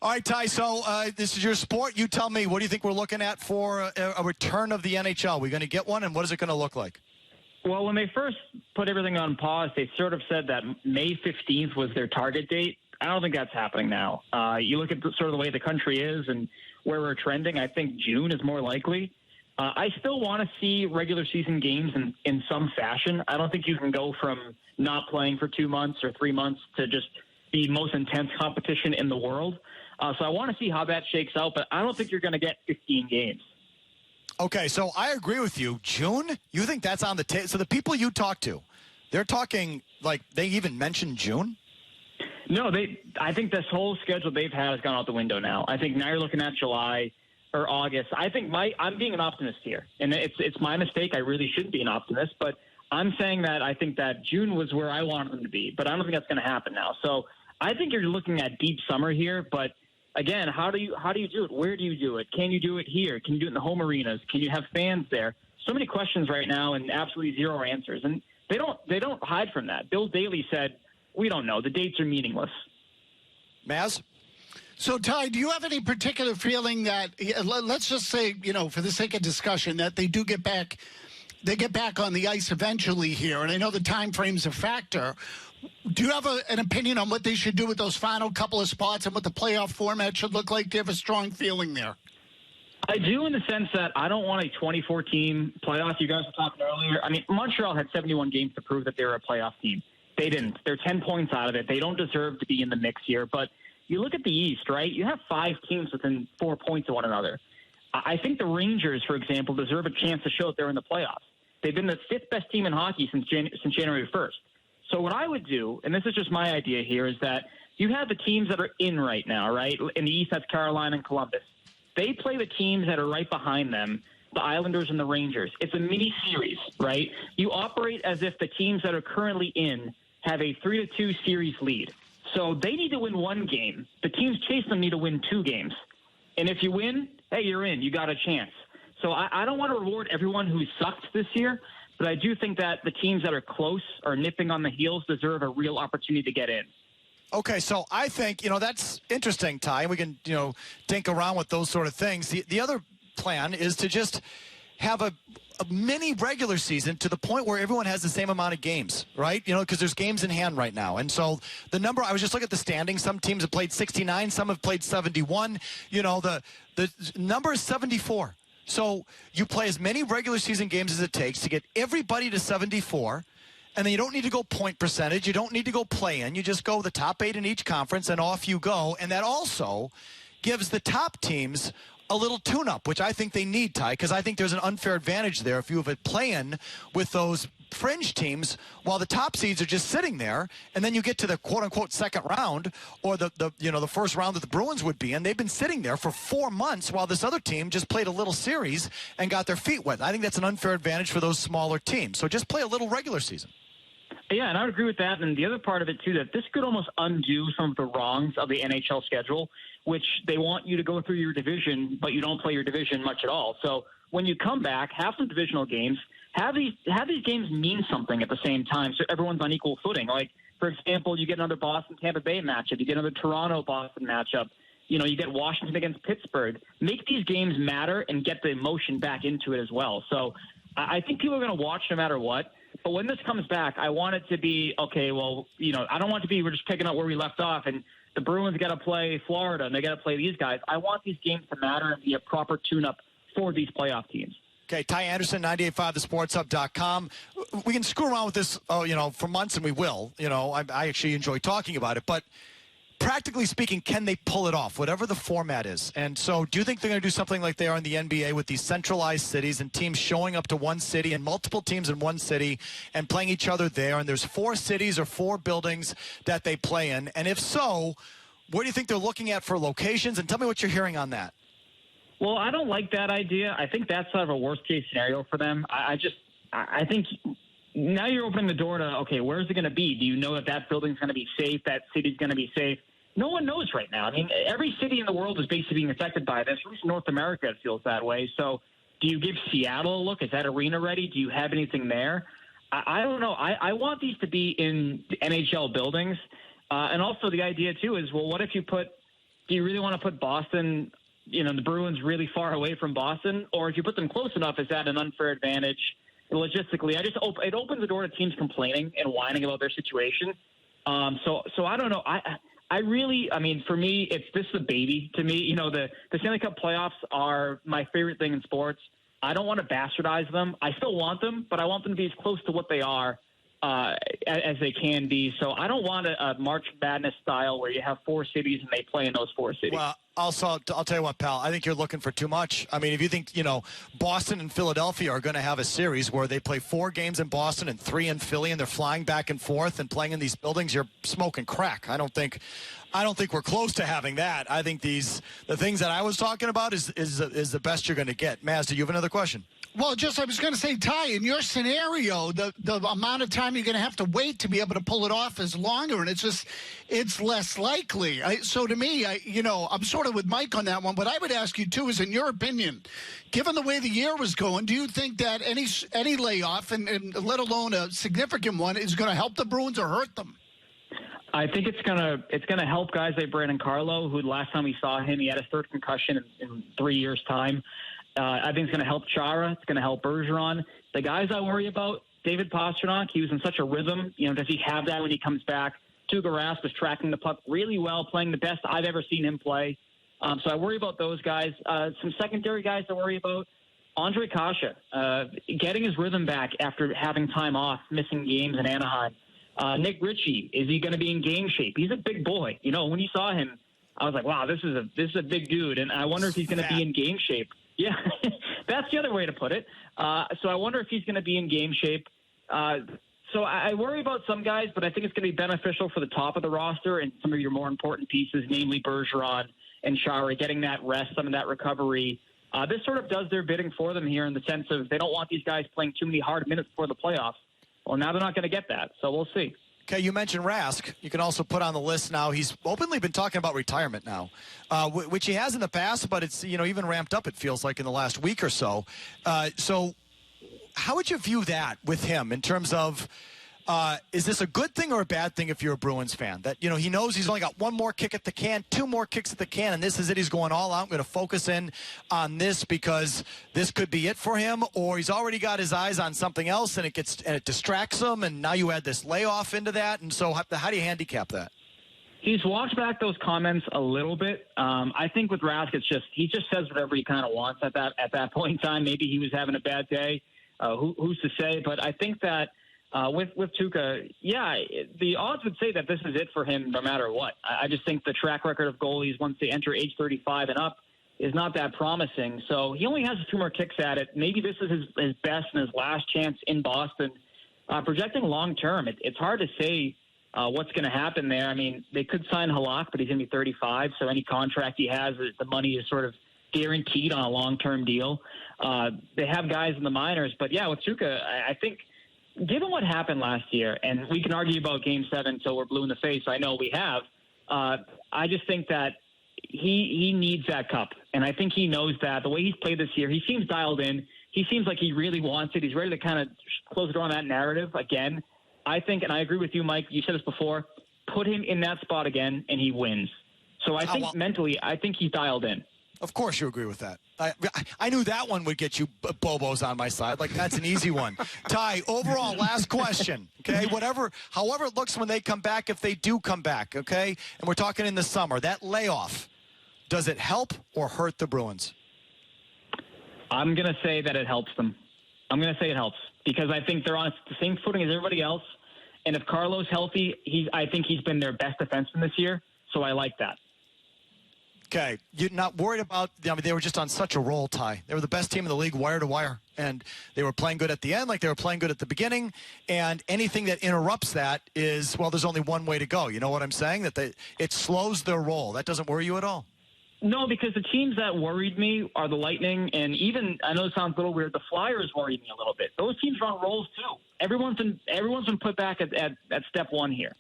All right, Ty, so this is your sport. You tell me, what do you think we're looking at for a return of the NHL? We're going to get one, and what is it going to look like? Well, when they first put everything on pause, they sort of said that May 15th was their target date. I don't think that's happening now. You look at sort of the way the country is and where we're trending, I think June is more likely. I still want to see regular season games in some fashion. I don't think you can go from not playing for 2 months or 3 months to just the most intense competition in the world. So I want to see how that shakes out, but I don't think you're going to get 15 games. Okay, so I agree with you. June? You think that's on the table? So the people you talk to, they're talking, like, they even mentioned June? No, I think this whole schedule they've had has gone out the window now. I think now you're looking at July or August. I think I'm being an optimist here, and it's my mistake. I really shouldn't be an optimist, but I'm saying that I think that June was where I wanted them to be, but I don't think that's going to happen now. So I think you're looking at deep summer here, but again, how do you do it? Where do you do it? Can you do it here? Can you do it in the home arenas? Can you have fans there? So many questions right now and absolutely zero answers. And they don't hide from that. Bill Daley said, we don't know. The dates are meaningless. Maz? So, Ty, do you have any particular feeling that, let's just say, for the sake of discussion, that they do get back on the ice eventually here, and I know the time frame's a factor. Do you have an opinion on what they should do with those final couple of spots and what the playoff format should look like? Do you have a strong feeling there? I do, in the sense that I don't want a 24-team playoff. You guys were talking earlier. I mean, Montreal had 71 games to prove that they were a playoff team. They didn't. They're 10 points out of it. They don't deserve to be in the mix here. But you look at the East, right? You have 5 teams within 4 points of one another. I think the Rangers, for example, deserve a chance to show that they're in the playoffs. They've been the 5th best team in hockey since January 1st. So what I would do, and this is just my idea here, is that you have the teams that are in right now, right? In the East, that's Carolina and Columbus. They play the teams that are right behind them, the Islanders and the Rangers. It's a mini series, right? You operate as if the teams that are currently in have a 3-2 series lead. So they need to win 1 game. The teams chasing them need to win 2 games. And if you win, hey, you're in. You got a chance. So I don't want to reward everyone who sucked this year, but I do think that the teams that are close or nipping on the heels deserve a real opportunity to get in. Okay, so I think, that's interesting, Ty. We can, think around with those sort of things. The other plan is to just have a mini regular season to the point where everyone has the same amount of games, right? Because there's games in hand right now. And so the number, I was just looking at the standings. Some teams have played 69, some have played 71. The number is 74. So you play as many regular season games as it takes to get everybody to 74, and then you don't need to go point percentage. You don't need to go play-in. You just go the top 8 in each conference, and off you go. And that also gives the top teams a little tune-up, which I think they need, Ty, because I think there's an unfair advantage there if you have a play-in with those fringe teams while the top seeds are just sitting there, and then you get to the quote-unquote second round or the first round that the Bruins would be in. They've been sitting there for 4 months while this other team just played a little series and got their feet wet. I think that's an unfair advantage for those smaller teams. So just play a little regular season. Yeah, and I would agree with that. And the other part of it, too, that this could almost undo some of the wrongs of the NHL schedule, which they want you to go through your division, but you don't play your division much at all. So when you come back, have some divisional games, have these games mean something at the same time so everyone's on equal footing. Like, for example, you get another Boston-Tampa Bay matchup. You get another Toronto-Boston matchup. You get Washington against Pittsburgh. Make these games matter and get the emotion back into it as well. So I think people are going to watch no matter what. But when this comes back, I want it to be, okay, well, I don't want it to be we're just picking up where we left off and the Bruins got to play Florida and they got to play these guys. I want these games to matter and be a proper tune-up for these playoff teams. Okay, Ty Anderson, 98.5thesportshub.com. We can screw around with this, for months, and we will. I actually enjoy talking about it. But practically speaking, can they pull it off, whatever the format is? And so do you think they're going to do something like they are in the NBA with these centralized cities and teams showing up to one city and multiple teams in one city and playing each other there? And there's 4 cities or 4 buildings that they play in. And if so, what do you think they're looking at for locations? And tell me what you're hearing on that. Well, I don't like that idea. I think that's sort of a worst-case scenario for them. I think now you're opening the door to, okay, where's it going to be? Do you know that building's going to be safe, that city's going to be safe? No one knows right now. I mean, every city in the world is basically being affected by this. At least in North America, it feels that way. So do you give Seattle a look? Is that arena ready? Do you have anything there? I don't know. I want these to be in NHL buildings. And also the idea, too, is, well, what if you put do you really want to put Boston, the Bruins really far away from Boston? Or if you put them close enough, is that an unfair advantage? Logistically, it opens the door to teams complaining and whining about their situation. So I don't know. For me, this is a baby to me. The Stanley Cup playoffs are my favorite thing in sports. I don't want to bastardize them. I still want them, but I want them to be as close to what they are as they can be. So I don't want a March Madness style where you have 4 cities and they play in those 4 cities. Well, also, I'll tell you what, pal, I think you're looking for too much. I mean, if you think, Boston and Philadelphia are going to have a series where they play 4 games in Boston and 3 in Philly, and they're flying back and forth and playing in these buildings, you're smoking crack. I don't think we're close to having that. I think the things that I was talking about is the best you're going to get. Maz, do you have another question? Well, I was going to say, Ty, in your scenario, the amount of time you're going to have to wait to be able to pull it off is longer, and it's less likely. So to me, I'm sort of with Mike on that one, but I would ask you, too, is in your opinion, given the way the year was going, do you think that any layoff, and let alone a significant one, is going to help the Bruins or hurt them? I think it's gonna help guys like Brandon Carlo, who last time we saw him, he had his 3rd concussion in 3 years' time. I think it's going to help Chara. It's going to help Bergeron. The guys I worry about, David Pastrnak, he was in such a rhythm. Does he have that when he comes back? Tuukka Rask was tracking the puck really well, playing the best I've ever seen him play. So I worry about those guys. Some secondary guys to worry about. Andre Kasha, getting his rhythm back after having time off, missing games in Anaheim. Nick Ritchie, is he going to be in game shape? He's a big boy. When you saw him, I was like, wow, this is a big dude, and I wonder if he's going to be in game shape. Yeah, that's the other way to put it. So I wonder if he's going to be in game shape. So I worry about some guys, but I think it's going to be beneficial for the top of the roster and some of your more important pieces, namely Bergeron and Chara, getting that rest, some of that recovery. This sort of does their bidding for them here in the sense of they don't want these guys playing too many hard minutes before the playoffs. Well, now they're not going to get that, so we'll see. Okay, you mentioned Rask. You can also put on the list now. He's openly been talking about retirement now, which he has in the past, but it's even ramped up, it feels like, in the last week or so. So how would you view that with him in terms of is this a good thing or a bad thing if you're a Bruins fan? That, he knows he's only got 1 more kick at the can, 2 more kicks at the can, and this is it. He's going all out. I'm going to focus in on this because this could be it for him, or he's already got his eyes on something else and it distracts him, and now you add this layoff into that. And so how do you handicap that? He's walked back those comments a little bit. I think with Rask, he just says whatever he kind of wants at that point in time. Maybe he was having a bad day. Who's to say? But I think that with Tuukka, the odds would say that this is it for him no matter what. I just think the track record of goalies once they enter age 35 and up is not that promising. So he only has 2 more kicks at it. Maybe this is his best and his last chance in Boston. Projecting long term, it's hard to say what's going to happen there. I mean, they could sign Halak, but he's going to be 35, so any contract he has, the money is sort of guaranteed on a long-term deal. They have guys in the minors, but with Tuukka, I think given what happened last year, and we can argue about Game 7 until we're blue in the face, I know we have, I just think that he needs that cup, and I think he knows that. The way he's played this year, he seems dialed in. He seems like he really wants it. He's ready to kind of close the door on that narrative again. I think, and I agree with you, Mike, you said this before, put him in that spot again, and he wins. So I think mentally, I think he's dialed in. Of course you agree with that. I knew that one would get you Bobos on my side. Like, that's an easy one. Ty, overall, last question, okay? However it looks when they come back, if they do come back, okay? And we're talking in the summer. That layoff, does it help or hurt the Bruins? I'm going to say that it helps them. I'm going to say it helps because I think they're on the same footing as everybody else. And if Carlo's healthy, I think he's been their best defenseman this year, so I like that. Okay, you're not worried about, they were just on such a roll, Ty. They were the best team in the league wire to wire, and they were playing good at the end like they were playing good at the beginning, and anything that interrupts that is, well, there's only one way to go. You know what I'm saying? That it slows their roll. That doesn't worry you at all? No, because the teams that worried me are the Lightning, and even, I know it sounds a little weird, the Flyers worried me a little bit. Those teams are on rolls, too. Everyone's been put back at step 1 here.